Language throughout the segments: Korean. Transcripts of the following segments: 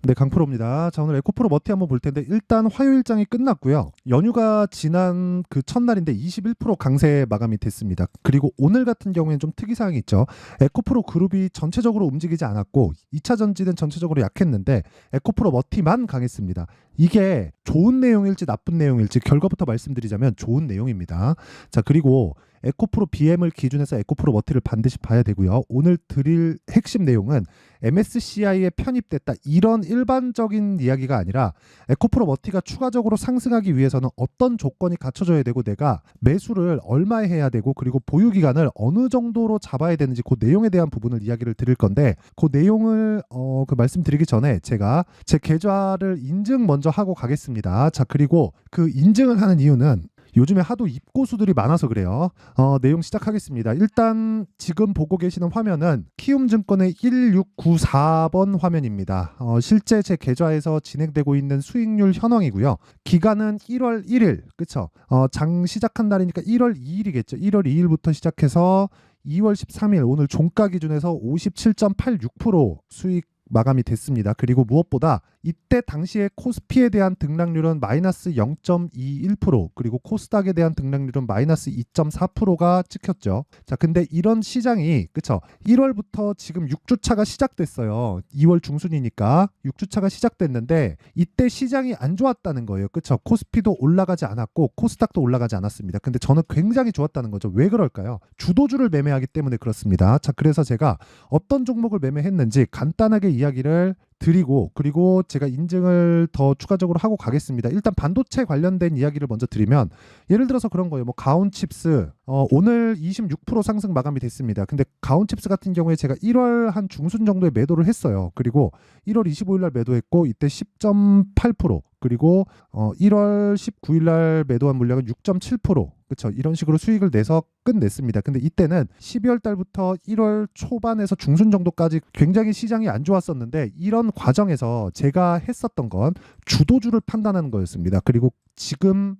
네, 강프로입니다. 자, 오늘 에코프로 머티 한번 볼 텐데 일단 화요 일정이 끝났고요. 연휴가 지난 그 첫날인데 21% 강세 마감이 됐습니다. 그리고 오늘 같은 경우에는 좀 특이사항이 있죠. 에코프로 그룹이 전체적으로 움직이지 않았고 2차 전지는 전체적으로 약했는데 에코프로 머티만 강했습니다. 이게 좋은 내용일지 나쁜 내용일지 결과부터 말씀드리자면 좋은 내용입니다. 자, 그리고 에코프로 BM을 기준해서 에코프로 머티를 반드시 봐야 되고요. 오늘 드릴 핵심 내용은 MSCI에 편입됐다 이런 일반적인 이야기가 아니라 에코프로 머티가 추가적으로 상승하기 위해서는 어떤 조건이 갖춰져야 되고 내가 매수를 얼마에 해야 되고 그리고 보유 기간을 어느 정도로 잡아야 되는지 그 내용에 대한 부분을 이야기를 드릴 건데 그 내용을 말씀드리기 전에 제가 제 계좌를 인증 먼저 하고 가겠습니다. 자, 그리고 그 인증을 하는 이유는 요즘에 하도 입고수들이 많아서 그래요. 내용 시작하겠습니다. 일단 지금 보고 계시는 화면은 키움증권의 1694번 화면입니다. 실제 제 계좌에서 진행되고 있는 수익률 현황이고요. 기간은 1월 1일, 그쵸? 장 시작한 날이니까 1월 2일이겠죠. 1월 2일부터 시작해서 2월 13일 오늘 종가 기준에서 57.86% 수익 마감이 됐습니다. 그리고 무엇보다 이때 당시에 코스피에 대한 등락률은 마이너스 0.21% 그리고 코스닥에 대한 등락률은 마이너스 2.4%가 찍혔죠. 자, 근데 이런 시장이 그쵸? 1월부터 지금 6주차가 시작됐어요. 2월 중순이니까 6주차가 시작됐는데 이때 시장이 안 좋았다는 거예요. 그쵸? 코스피도 올라가지 않았고 코스닥도 올라가지 않았습니다. 근데 저는 굉장히 좋았다는 거죠. 왜 그럴까요? 주도주를 매매하기 때문에 그렇습니다. 자, 그래서 제가 어떤 종목을 매매했는지 간단하게 이야기를 드리고 그리고 제가 인증을 더 추가적으로 하고 가겠습니다. 일단 반도체 관련된 이야기를 먼저 드리면 예를 들어서 그런 거예요. 뭐 가온칩스 오늘 26% 상승 마감이 됐습니다. 근데 가온칩스 같은 경우에 제가 1월 한 중순 정도에 매도를 했어요. 그리고 1월 25일 날 매도했고 이때 10.8% 그리고 1월 19일 날 매도한 물량은 6.7% 그렇죠. 이런 식으로 수익을 내서 끝냈습니다. 근데 이때는 12월 달부터 1월 초반에서 중순 정도까지 굉장히 시장이 안 좋았었는데 이런 과정에서 제가 했었던 건 주도주를 판단하는 거였습니다. 그리고 지금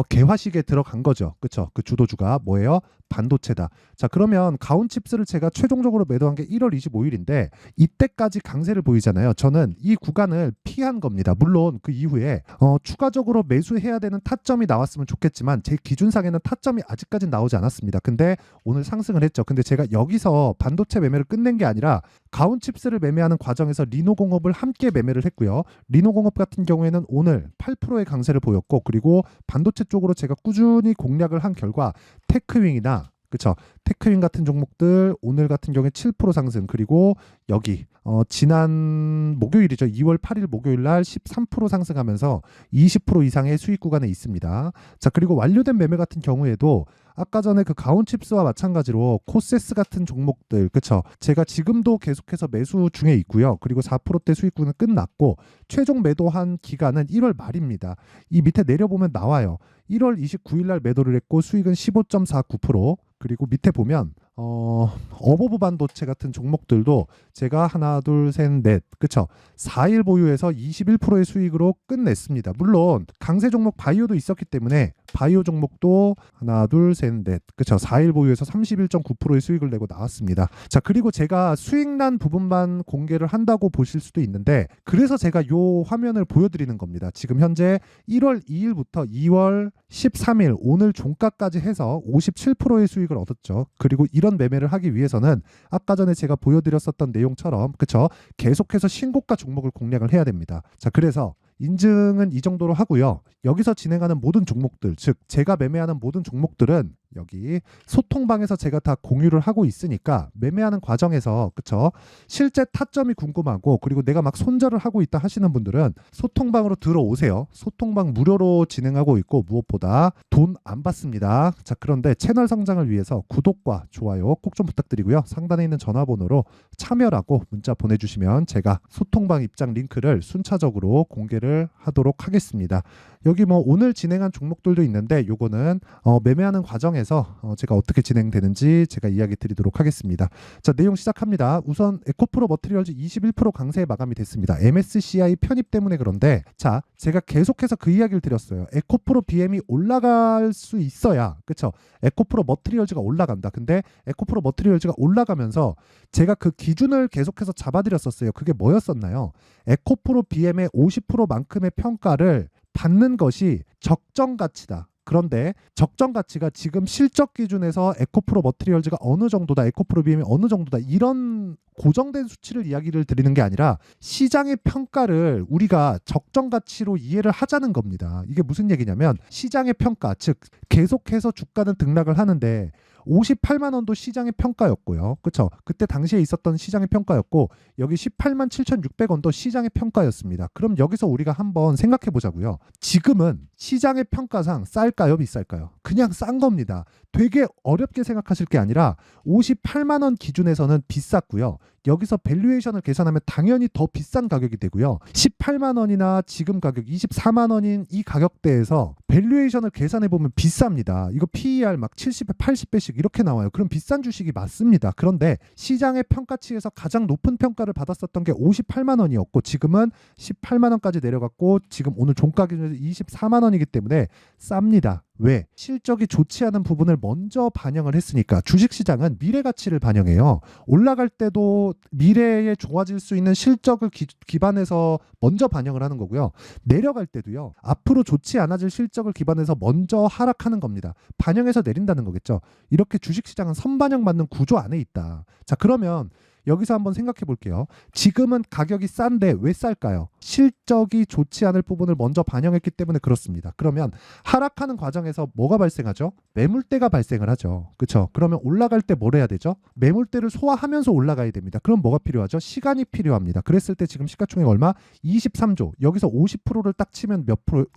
개화식에 들어간 거죠. 그렇죠. 그 주도주가 뭐예요? 반도체다. 자, 그러면 가온칩스를 제가 최종적으로 매도한 게 1월 25일인데 이때까지 강세를 보이잖아요. 저는 이 구간을 피한 겁니다. 물론 그 이후에 추가적으로 매수해야 되는 타점이 나왔으면 좋겠지만 제 기준상에는 타점이 아직까지 나오지 않았습니다. 근데 오늘 상승을 했죠. 근데 제가 여기서 반도체 매매를 끝낸 게 아니라 가온칩스를 매매하는 과정에서 리노공업을 함께 매매를 했고요. 리노공업 같은 경우에는 오늘 8%의 강세를 보였고 그리고 반도체 쪽으로 제가 꾸준히 공략을 한 결과 테크윙이나 그쵸 테크윙 같은 종목들 오늘 같은 경우에 7% 상승 그리고 여기 지난 목요일이죠. 2월 8일 목요일 날 13% 상승하면서 20% 이상의 수익 구간에 있습니다. 자, 그리고 완료된 매매 같은 경우에도 아까 전에 그 가온칩스와 마찬가지로 코세스 같은 종목들 그쵸 제가 지금도 계속해서 매수 중에 있고요. 그리고 4%대 수익구는 끝났고 최종 매도한 기간은 1월 말입니다. 이 밑에 내려보면 나와요. 1월 29일 날 매도를 했고 수익은 15.49% 그리고 밑에 보면 어버브 반도체 같은 종목들도 제가 하나 둘 셋 넷 그쵸 4일 보유해서 21%의 수익으로 끝냈습니다. 물론 강세 종목 바이오도 있었기 때문에 바이오 종목도 하나 둘 셋 넷 그쵸 4일 보유해서 31.9%의 수익을 내고 나왔습니다. 자, 그리고 제가 수익난 부분만 공개를 한다고 보실 수도 있는데 그래서 제가 요 화면을 보여드리는 겁니다. 지금 현재 1월 2일부터 2월 13일 오늘 종가까지 해서 57%의 수익을 얻었죠. 그리고 이런 매매를 하기 위해서는 아까 전에 제가 보여드렸었던 내용처럼 그쵸 계속해서 신고가 종목을 공략을 해야 됩니다. 자, 그래서 인증은 이 정도로 하고요. 여기서 진행하는 모든 종목들, 즉 제가 매매하는 모든 종목들은 여기 소통방에서 제가 다 공유를 하고 있으니까 매매하는 과정에서 그쵸 실제 타점이 궁금하고 그리고 내가 막 손절을 하고 있다 하시는 분들은 소통방으로 들어오세요. 소통방 무료로 진행하고 있고 무엇보다 돈 안 받습니다. 자, 그런데 채널 성장을 위해서 구독과 좋아요 꼭 좀 부탁드리고요. 상단에 있는 전화번호로 참여라고 문자 보내주시면 제가 소통방 입장 링크를 순차적으로 공개를 하도록 하겠습니다. 여기 뭐 오늘 진행한 종목들도 있는데 요거는 매매하는 과정에 통해서 제가 어떻게 진행되는지 제가 이야기 드리도록 하겠습니다. 자, 내용 시작합니다. 우선 에코프로 머티리얼즈 21% 강세 마감이 됐습니다. MSCI 편입 때문에 그런데 자, 제가 계속해서 그 이야기를 드렸어요. 에코프로 BM이 올라갈 수 있어야, 그쵸? 에코프로 머티리얼즈가 올라간다. 근데 에코프로 머티리얼즈가 올라가면서 제가 그 기준을 계속해서 잡아드렸었어요. 그게 뭐였었나요? 에코프로 BM의 50%만큼의 평가를 받는 것이 적정 가치다. 그런데 적정 가치가 지금 실적 기준에서 에코프로 머티리얼즈가 어느 정도다, 에코프로 BM이 어느 정도다, 이런 고정된 수치를 이야기를 드리는 게 아니라 시장의 평가를 우리가 적정 가치로 이해를 하자는 겁니다. 이게 무슨 얘기냐면 시장의 평가, 즉 계속해서 주가는 등락을 하는데 58만 원도 시장의 평가였고요. 그렇죠? 그때 당시에 있었던 시장의 평가였고 여기 18만 7,600원도 시장의 평가였습니다. 그럼 여기서 우리가 한번 생각해 보자고요. 지금은 시장의 평가상 쌀까요, 비쌀까요? 그냥 싼 겁니다. 되게 어렵게 생각하실 게 아니라 58만 원 기준에서는 비쌌고요. 여기서 밸류에이션을 계산하면 당연히 더 비싼 가격이 되고요. 18만 원이나 지금 가격 24만 원인 이 가격대에서 밸류에이션을 계산해 보면 비쌉니다. 이거 PER 막 70배, 80배씩 이렇게 나와요. 그럼 비싼 주식이 맞습니다. 그런데 시장의 평가치에서 가장 높은 평가를 받았었던 게 58만 원이었고 지금은 18만 원까지 내려갔고 지금 오늘 종가 기준에서 24만 원이기 때문에 쌉니다. 왜? 실적이 좋지 않은 부분을 먼저 반영을 했으니까. 주식시장은 미래 가치를 반영해요. 올라갈 때도 미래에 좋아질 수 있는 실적을 기반해서 먼저 반영을 하는 거고요. 내려갈 때도요. 앞으로 좋지 않아질 실적을 기반해서 먼저 하락하는 겁니다. 반영해서 내린다는 거겠죠. 이렇게 주식시장은 선반영 받는 구조 안에 있다. 자, 그러면 여기서 한번 생각해 볼게요. 지금은 가격이 싼데 왜 쌀까요? 실적이 좋지 않을 부분을 먼저 반영했기 때문에 그렇습니다. 그러면 하락하는 과정에서 뭐가 발생하죠? 매물대가 발생을 하죠. 그렇죠? 그러면 올라갈 때 뭘 해야 되죠? 매물대를 소화하면서 올라가야 됩니다. 그럼 뭐가 필요하죠? 시간이 필요합니다. 그랬을 때 지금 시가총액 얼마? 23조. 여기서 50%를 딱 치면 몇 프로,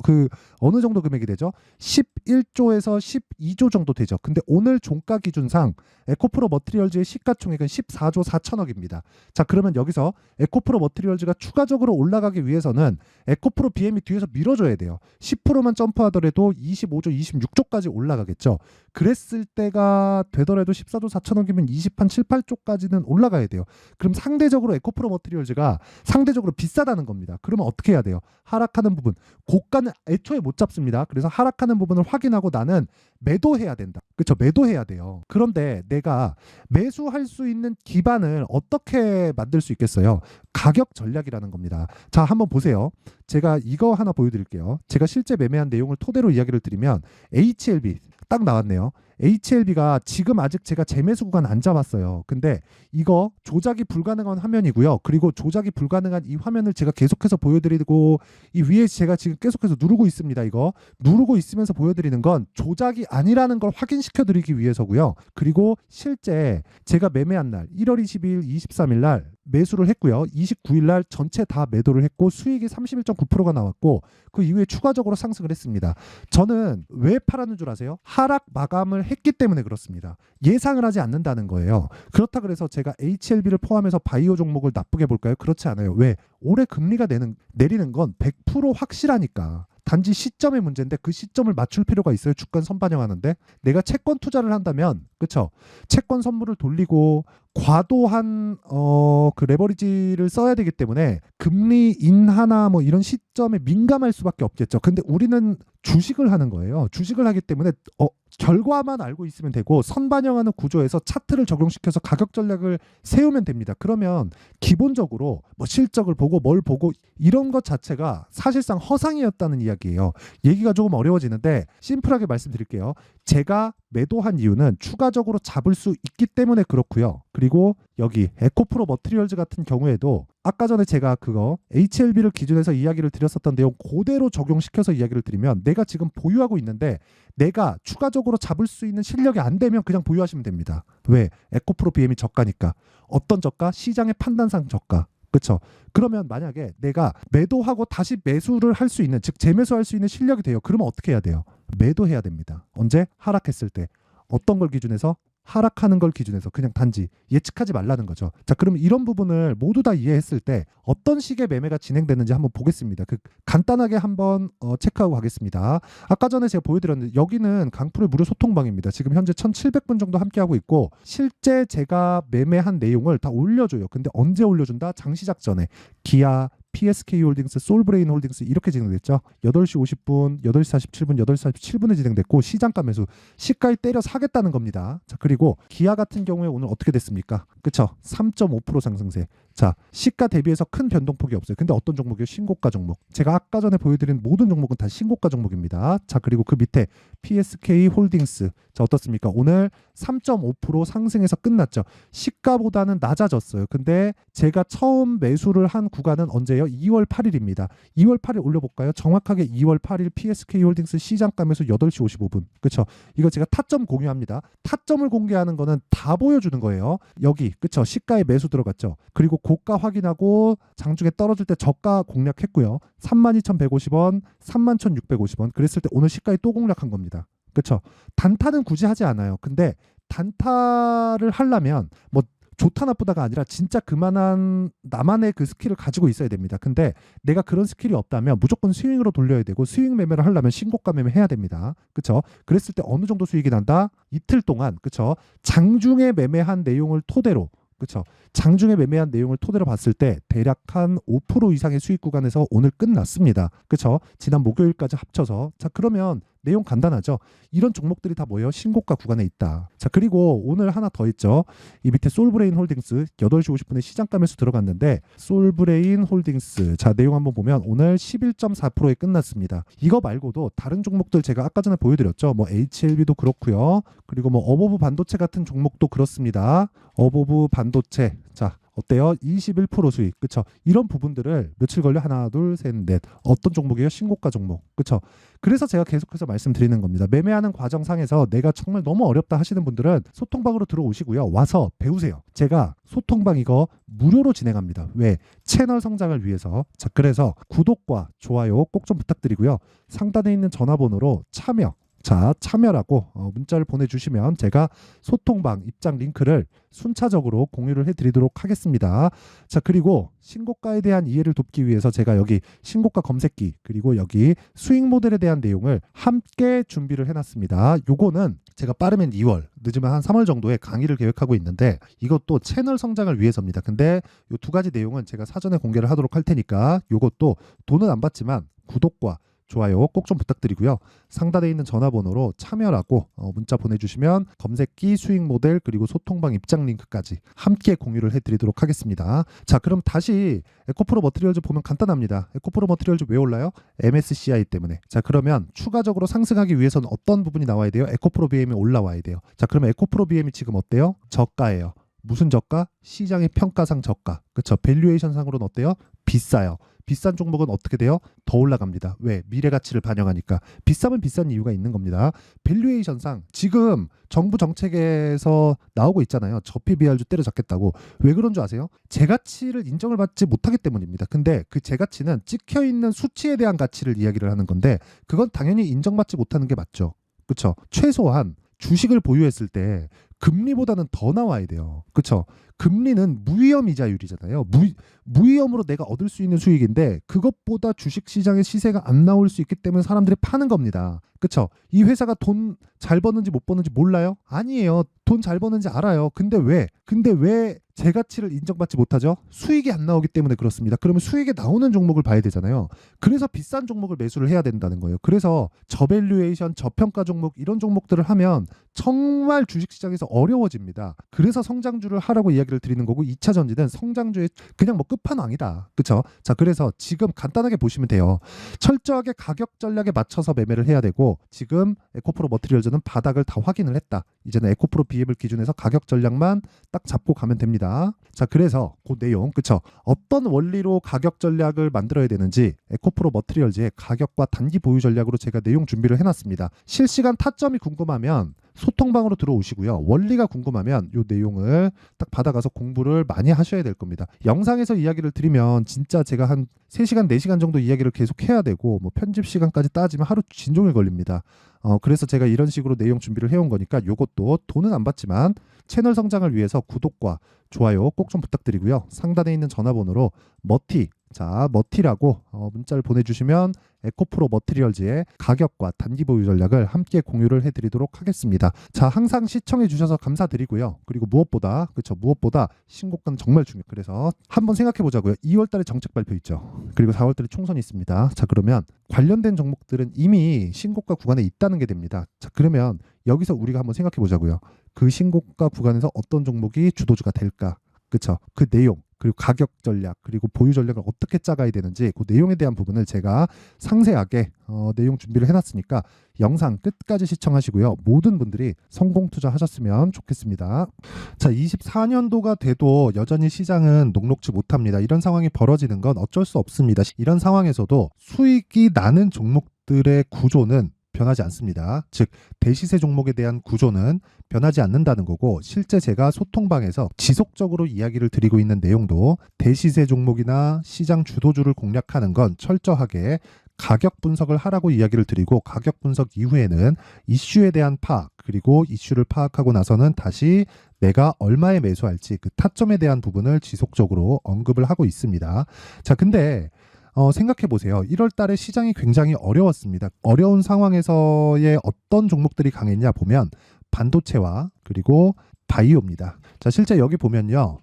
어느 정도 금액이 되죠? 11조에서 12조 정도 되죠. 근데 오늘 종가 기준상 에코프로 머티리얼즈의 시가총액은 14조 4천억입니다. 자, 그러면 여기서 에코프로 머티리얼즈가 추가적으로 올라가기 위해서는 에코프로 BM이 뒤에서 밀어줘야 돼요. 10%만 점프하더라도 25조, 26조까지 올라가겠죠. 그랬을 때가 되더라도 14조 4천억이면 20한 7, 8조까지는 올라가야 돼요. 그럼 상대적으로 에코프로 머티리얼즈가 상대적으로 비싸다는 겁니다. 그러면 어떻게 해야 돼요? 하락하는 부분, 고가는 애초에 못 잡습니다. 그래서 하락하는 부분을 확인하고 나는 매도해야 된다. 그렇죠? 매도해야 돼요. 그런데 내가 매수할 수 있는 기반을 어떻게 만들 수 있겠어요? 가격 전략이라는 겁니다. 자, 한번 보세요. 제가 이거 하나 보여드릴게요. 제가 실제 매매한 내용을 토대로 이야기를 드리면 HLB 딱 나왔네요. HLB가 지금 아직 제가 재매수 구간 안 잡았어요. 근데 이거 조작이 불가능한 화면이고요. 그리고 조작이 불가능한 이 화면을 제가 계속해서 보여드리고 이 위에 제가 지금 계속해서 누르고 있습니다. 이거 누르고 있으면서 보여드리는 건 조작이 아니라는 걸 확인시켜드리기 위해서고요. 그리고 실제 제가 매매한 날 1월 22일, 23일 날 매수를 했고요. 29일 날 전체 다 매도를 했고 수익이 31.9%가 나왔고 그 이후에 추가적으로 상승을 했습니다. 저는 왜 팔았는 줄 아세요? 하락 마감을 했기 때문에 그렇습니다. 예상을 하지 않는다는 거예요. 그렇다 그래서 제가 HLB를 포함해서 바이오 종목을 나쁘게 볼까요? 그렇지 않아요. 왜? 올해 금리가 내리는 건 100% 확실하니까. 단지 시점의 문제인데 그 시점을 맞출 필요가 있어요. 주가는 선반영하는데 내가 채권 투자를 한다면 그쵸? 채권 선물을 돌리고 과도한 그 레버리지를 써야 되기 때문에 금리 인하나 뭐 이런 시점에 민감할 수밖에 없겠죠. 근데 우리는 주식을 하는 거예요. 주식을 하기 때문에 결과만 알고 있으면 되고 선반영하는 구조에서 차트를 적용시켜서 가격 전략을 세우면 됩니다. 그러면 기본적으로 뭐 실적을 보고 뭘 보고 이런 것 자체가 사실상 허상이었다는 이야기예요. 얘기가 조금 어려워지는데 심플하게 말씀드릴게요. 제가 매도한 이유는 추가적으로 잡을 수 있기 때문에 그렇고요. 그리고 여기 에코프로 머티리얼즈 같은 경우에도 아까 전에 제가 그거 HLB를 기준해서 이야기를 드렸었던 내용 그대로 적용시켜서 이야기를 드리면 내가 지금 보유하고 있는데 내가 추가적으로 잡을 수 있는 실력이 안 되면 그냥 보유하시면 됩니다. 왜? 에코프로 BM이 저가니까. 어떤 저가? 시장의 판단상 저가. 그렇죠? 그러면 만약에 내가 매도하고 다시 매수를 할 수 있는, 즉 재매수할 수 있는 실력이 돼요. 그러면 어떻게 해야 돼요? 매도해야 됩니다. 언제? 하락했을 때. 어떤 걸 기준해서? 하락하는 걸 기준해서 그냥 단지 예측하지 말라는 거죠. 자, 그럼 이런 부분을 모두 다 이해했을 때 어떤 식의 매매가 진행되는지 한번 보겠습니다. 간단하게 한번 체크하고 가겠습니다. 아까 전에 제가 보여드렸는데 여기는 강풀의 무료 소통방입니다. 지금 현재 1700분 정도 함께하고 있고 실제 제가 매매한 내용을 다 올려줘요. 근데 언제 올려준다? 장시작 전에. 기아, PSK 홀딩스, 솔브레인 홀딩스 이렇게 진행됐죠. 8시 50분, 8시 47분, 8시 47분에 진행됐고 시장가 매수, 시가에 때려 사겠다는 겁니다. 자, 그리고 기아 같은 경우에 오늘 어떻게 됐습니까? 그쵸? 3.5% 상승세. 자, 시가 대비해서 큰 변동폭이 없어요. 근데 어떤 종목이요? 신고가 종목. 제가 아까 전에 보여드린 모든 종목은 다 신고가 종목입니다. 자, 그리고 그 밑에 PSK 홀딩스. 자, 어떻습니까? 오늘 3.5% 상승해서 끝났죠. 시가보다는 낮아졌어요. 근데 제가 처음 매수를 한 구간은 언제예요? 2월 8일입니다. 2월 8일 올려볼까요? 정확하게 2월 8일 PSK 홀딩스 시장가 매수 8시 55분. 그쵸? 이거 제가 타점 공유합니다. 타점을 공개하는 거는 다 보여주는 거예요. 여기, 그쵸? 시가에 매수 들어갔죠. 그리고 고가 확인하고 장중에 떨어질 때 저가 공략했고요. 32,150원, 31,650원. 그랬을 때 오늘 시가에 또 공략한 겁니다. 그쵸? 단타는 굳이 하지 않아요. 근데 단타를 하려면 뭐 좋다 나쁘다가 아니라 진짜 그만한 나만의 그 스킬을 가지고 있어야 됩니다. 근데 내가 그런 스킬이 없다면 무조건 스윙으로 돌려야 되고 스윙 매매를 하려면 신고가 매매 해야 됩니다. 그쵸? 그랬을 때 어느 정도 수익이 난다? 이틀 동안, 그쵸? 장중에 매매한 내용을 토대로, 그쵸? 장중에 매매한 내용을 토대로 봤을 때 대략 한 5% 이상의 수익 구간에서 오늘 끝났습니다. 그쵸? 지난 목요일까지 합쳐서. 자, 그러면 내용 간단하죠? 이런 종목들이 다 뭐예요? 신고가 구간에 있다. 자, 그리고 오늘 하나 더 있죠. 이 밑에 솔브레인 홀딩스 8시 50분에 시장가 매수 들어갔는데 솔브레인 홀딩스 자, 내용 한번 보면 오늘 11.4%에 끝났습니다. 이거 말고도 다른 종목들 제가 아까 전에 보여드렸죠. 뭐 HLB도 그렇고요. 그리고 뭐 어버브 반도체 같은 종목도 그렇습니다. 어버브 반도체 자, 어때요? 21% 수익. 그쵸? 이런 부분들을 며칠 걸려? 하나, 둘, 셋, 넷. 어떤 종목이에요? 신고가 종목. 그쵸? 그래서 제가 계속해서 말씀드리는 겁니다. 매매하는 과정상에서 내가 정말 너무 어렵다 하시는 분들은 소통방으로 들어오시고요. 와서 배우세요. 제가 소통방 이거 무료로 진행합니다. 왜? 채널 성장을 위해서. 자, 그래서 구독과 좋아요 꼭 좀 부탁드리고요. 상단에 있는 전화번호로 참여라고 문자를 보내주시면 제가 소통방 입장 링크를 순차적으로 공유를 해드리도록 하겠습니다. 자, 그리고 신고가에 대한 이해를 돕기 위해서 제가 여기 신고가 검색기 그리고 여기 수익 모델에 대한 내용을 함께 준비를 해놨습니다. 요거는 제가 빠르면 2월, 늦으면 한 3월 정도에 강의를 계획하고 있는데 이것도 채널 성장을 위해서입니다. 근데 요 두 가지 내용은 제가 사전에 공개를 하도록 할 테니까 요것도 돈은 안 받지만 구독과 좋아요 꼭 좀 부탁드리고요. 상단에 있는 전화번호로 참여라고 문자 보내주시면 검색기, 수익 모델 그리고 소통방 입장 링크까지 함께 공유를 해드리도록 하겠습니다. 자, 그럼 다시 에코프로 머티리얼즈 보면 간단합니다. 에코프로 머티리얼즈 왜 올라요? MSCI 때문에. 자, 그러면 추가적으로 상승하기 위해서는 어떤 부분이 나와야 돼요? 에코프로 BM이 올라와야 돼요. 자, 그러면 에코프로 BM이 지금 어때요? 저가예요. 무슨 저가? 시장의 평가상 저가. 그렇죠? 밸류에이션 상으로는 어때요? 비싸요. 비싼 종목은 어떻게 돼요? 더 올라갑니다. 왜? 미래 가치를 반영하니까. 비싸면 비싼 이유가 있는 겁니다. 밸류에이션상 지금 정부 정책에서 나오고 있잖아요. 저피 비할주 때려잡겠다고. 왜 그런 줄 아세요? 제가치를 인정을 받지 못하기 때문입니다. 근데 그 제가치는 찍혀있는 수치에 대한 가치를 이야기를 하는 건데 그건 당연히 인정받지 못하는 게 맞죠. 그렇죠? 최소한 주식을 보유했을 때 금리보다는 더 나와야 돼요. 그렇죠? 금리는 무위험 이자율이잖아요. 무위험으로 내가 얻을 수 있는 수익인데 그것보다 주식시장의 시세가 안 나올 수 있기 때문에 사람들이 파는 겁니다. 그렇죠? 이 회사가 돈 잘 버는지 못 버는지 몰라요? 아니에요. 돈 잘 버는지 알아요. 근데 왜 제가치를 인정받지 못하죠? 수익이 안 나오기 때문에 그렇습니다. 그러면 수익이 나오는 종목을 봐야 되잖아요. 그래서 비싼 종목을 매수를 해야 된다는 거예요. 그래서 저밸류에이션, 저평가 종목 이런 종목들을 하면 정말 주식시장에서 어려워집니다. 그래서 성장주를 하라고 이야기를 드리는 거고 2차 전지는 성장주의 그냥 뭐 끝판왕이다. 그렇죠? 자, 그래서 지금 간단하게 보시면 돼요. 철저하게 가격 전략에 맞춰서 매매를 해야 되고 지금 에코프로 머티리얼즈는 바닥을 다 확인을 했다. 이제는 에코프로 BM을 기준해서 가격 전략만 딱 잡고 가면 됩니다. 자, 그래서 그 내용, 그쵸? 어떤 원리로 가격 전략을 만들어야 되는지 에코프로 머티리얼즈의 가격과 단기 보유 전략으로 제가 내용 준비를 해놨습니다. 실시간 타점이 궁금하면 소통방으로 들어오시고요. 원리가 궁금하면 이 내용을 딱 받아가서 공부를 많이 하셔야 될 겁니다. 영상에서 이야기를 드리면 진짜 제가 한 3시간, 4시간 정도 이야기를 계속 해야 되고 뭐 편집 시간까지 따지면 하루 진종일 걸립니다. 그래서 제가 이런 식으로 내용 준비를 해온 거니까 요것도 돈은 안 받지만 채널 성장을 위해서 구독과 좋아요 꼭 좀 부탁드리고요. 상단에 있는 전화번호로 머티라고 문자를 보내주시면 에코프로 머티리얼즈의 가격과 단기 보유 전략을 함께 공유를 해드리도록 하겠습니다. 자, 항상 시청해 주셔서 감사드리고요. 그리고 무엇보다 신곡은 정말 중요해요. 그래서 한번 생각해 보자고요. 2월달에 정책 발표 있죠. 그리고 4월달에 총선이 있습니다. 자, 그러면 관련된 종목들은 이미 신고가 구간에 있다는 게 됩니다. 자, 그러면 여기서 우리가 한번 생각해 보자고요. 그 신고가 구간에서 어떤 종목이 주도주가 될까? 그쵸? 그 내용, 그리고 가격 전략, 그리고 보유 전략을 어떻게 짜가야 되는지 그 내용에 대한 부분을 제가 상세하게 내용 준비를 해놨으니까 영상 끝까지 시청하시고요. 모든 분들이 성공 투자하셨으면 좋겠습니다. 자, 24년도가 돼도 여전히 시장은 녹록지 못합니다. 이런 상황이 벌어지는 건 어쩔 수 없습니다. 이런 상황에서도 수익이 나는 종목들의 구조는 변하지 않습니다. 즉 대시세 종목에 대한 구조는 변하지 않는다는 거고, 실제 제가 소통방에서 지속적으로 이야기를 드리고 있는 내용도 대시세 종목이나 시장 주도주를 공략하는 건 철저하게 가격 분석을 하라고 이야기를 드리고, 가격 분석 이후에는 이슈에 대한 파악, 그리고 이슈를 파악하고 나서는 다시 내가 얼마에 매수할지 그 타점에 대한 부분을 지속적으로 언급을 하고 있습니다. 자, 근데 생각해 보세요. 1월 달에 시장이 굉장히 어려웠습니다. 어려운 상황에서의 어떤 종목들이 강했냐 보면 반도체와 그리고 바이오입니다. 자, 실제 여기 보면요.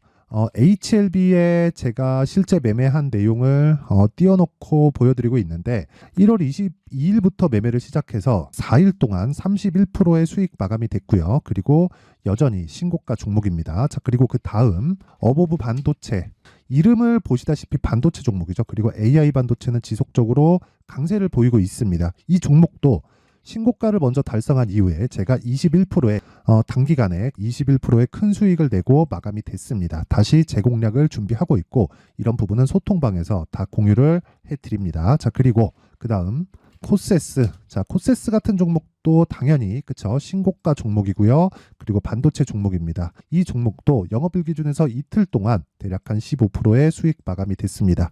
HLB에 제가 실제 매매한 내용을 띄워놓고 보여드리고 있는데 1월 22일부터 매매를 시작해서 4일 동안 31%의 수익 마감이 됐고요. 그리고 여전히 신고가 종목입니다. 자, 그리고 그 다음 어보브 반도체, 이름을 보시다시피 반도체 종목이죠. 그리고 AI 반도체는 지속적으로 강세를 보이고 있습니다. 이 종목도 신고가를 먼저 달성한 이후에 제가 21%의 단기간에 21%의 큰 수익을 내고 마감이 됐습니다. 다시 재공략을 준비하고 있고, 이런 부분은 소통방에서 다 공유를 해드립니다. 자, 그리고 그 다음 코세스. 자, 코세스 같은 종목도 당연히 그쵸, 신고가 종목이고요. 그리고 반도체 종목입니다. 이 종목도 영업일 기준에서 이틀 동안 대략 한 15%의 수익 마감이 됐습니다.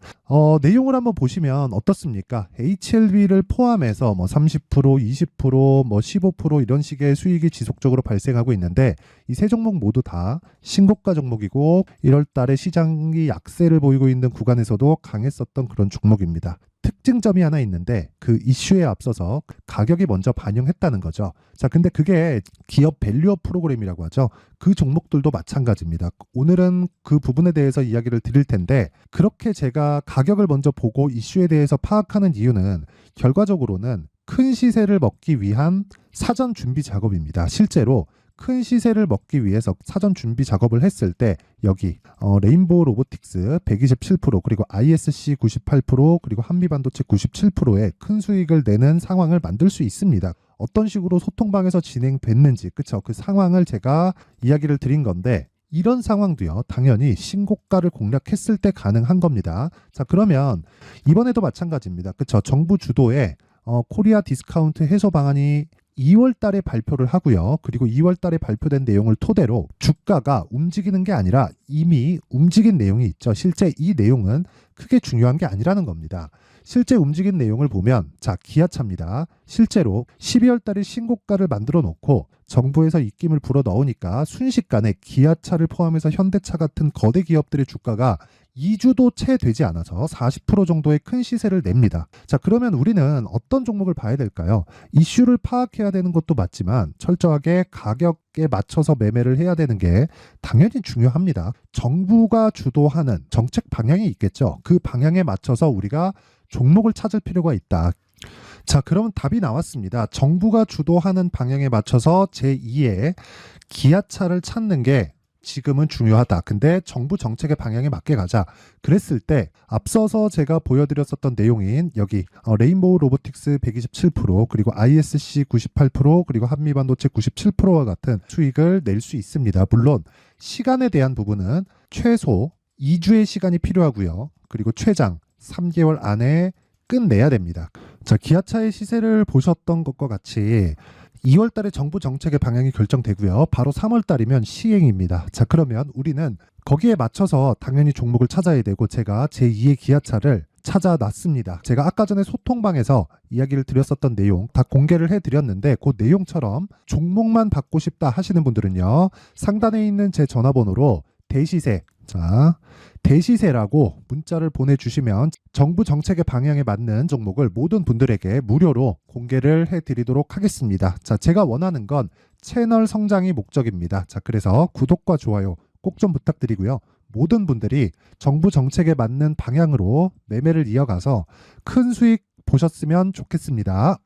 내용을 한번 보시면 어떻습니까? HLB를 포함해서 뭐 30%, 20%, 뭐 15% 이런 식의 수익이 지속적으로 발생하고 있는데, 이 세 종목 모두 다 신고가 종목이고 1월 달에 시장이 약세를 보이고 있는 구간에서도 강했었던 그런 종목입니다. 특징점이 하나 있는데 그 이슈에 앞서서 가격이 먼저 반영했다는 거죠. 자, 근데 그게 기업 밸류업 프로그램이라고 하죠. 그 종목들도 마찬가지입니다. 오늘은 그 부분에 대해서 이야기를 드릴 텐데, 그렇게 제가 가격을 먼저 보고 이슈에 대해서 파악하는 이유는 결과적으로는 큰 시세를 먹기 위한 사전 준비 작업입니다. 실제로 큰 시세를 먹기 위해서 사전 준비 작업을 했을 때 여기 레인보우 로보틱스 127%, 그리고 ISC 98%, 그리고 한미반도체 97%의 큰 수익을 내는 상황을 만들 수 있습니다. 어떤 식으로 소통방에서 진행됐는지, 그쵸? 그 상황을 제가 이야기를 드린 건데, 이런 상황도요, 당연히 신고가를 공략했을 때 가능한 겁니다. 자, 그러면 이번에도 마찬가지입니다. 그쵸? 정부 주도의 코리아 디스카운트 해소 방안이 2월 달에 발표를 하고요. 그리고 2월 달에 발표된 내용을 토대로 주가가 움직이는 게 아니라 이미 움직인 내용이 있죠. 실제 이 내용은 크게 중요한 게 아니라는 겁니다. 실제 움직인 내용을 보면, 자, 기아차입니다. 실제로 12월 달에 신고가를 만들어 놓고 정부에서 입김을 불어 넣으니까 순식간에 기아차를 포함해서 현대차 같은 거대 기업들의 주가가 2주도 채 되지 않아서 40% 정도의 큰 시세를 냅니다. 자, 그러면 우리는 어떤 종목을 봐야 될까요? 이슈를 파악해야 되는 것도 맞지만 철저하게 가격에 맞춰서 매매를 해야 되는 게 당연히 중요합니다. 정부가 주도하는 정책 방향이 있겠죠. 그 방향에 맞춰서 우리가 종목을 찾을 필요가 있다. 자, 그러면 답이 나왔습니다. 정부가 주도하는 방향에 맞춰서 제2의 기아차를 찾는 게 지금은 중요하다. 근데 정부 정책의 방향에 맞게 가자. 그랬을 때 앞서서 제가 보여드렸었던 내용인 여기 레인보우 로보틱스 127%, 그리고 ISC 98%, 그리고 한미반도체 97%와 같은 수익을 낼 수 있습니다. 물론 시간에 대한 부분은 최소 2주의 시간이 필요하고요. 그리고 최장 3개월 안에 끝내야 됩니다. 자, 기아차의 시세를 보셨던 것과 같이 2월 달에 정부 정책의 방향이 결정되고요. 바로 3월 달이면 시행입니다. 자, 그러면 우리는 거기에 맞춰서 당연히 종목을 찾아야 되고 제가 제2의 기아차를 찾아놨습니다. 제가 아까 전에 소통방에서 이야기를 드렸었던 내용 다 공개를 해드렸는데 그 내용처럼 종목만 받고 싶다 하시는 분들은요. 상단에 있는 제 전화번호로 대시세, 자, 대시세라고 문자를 보내주시면 정부 정책의 방향에 맞는 종목을 모든 분들에게 무료로 공개를 해드리도록 하겠습니다. 자, 제가 원하는 건 채널 성장이 목적입니다. 자, 그래서 구독과 좋아요 꼭 좀 부탁드리고요. 모든 분들이 정부 정책에 맞는 방향으로 매매를 이어가서 큰 수익 보셨으면 좋겠습니다.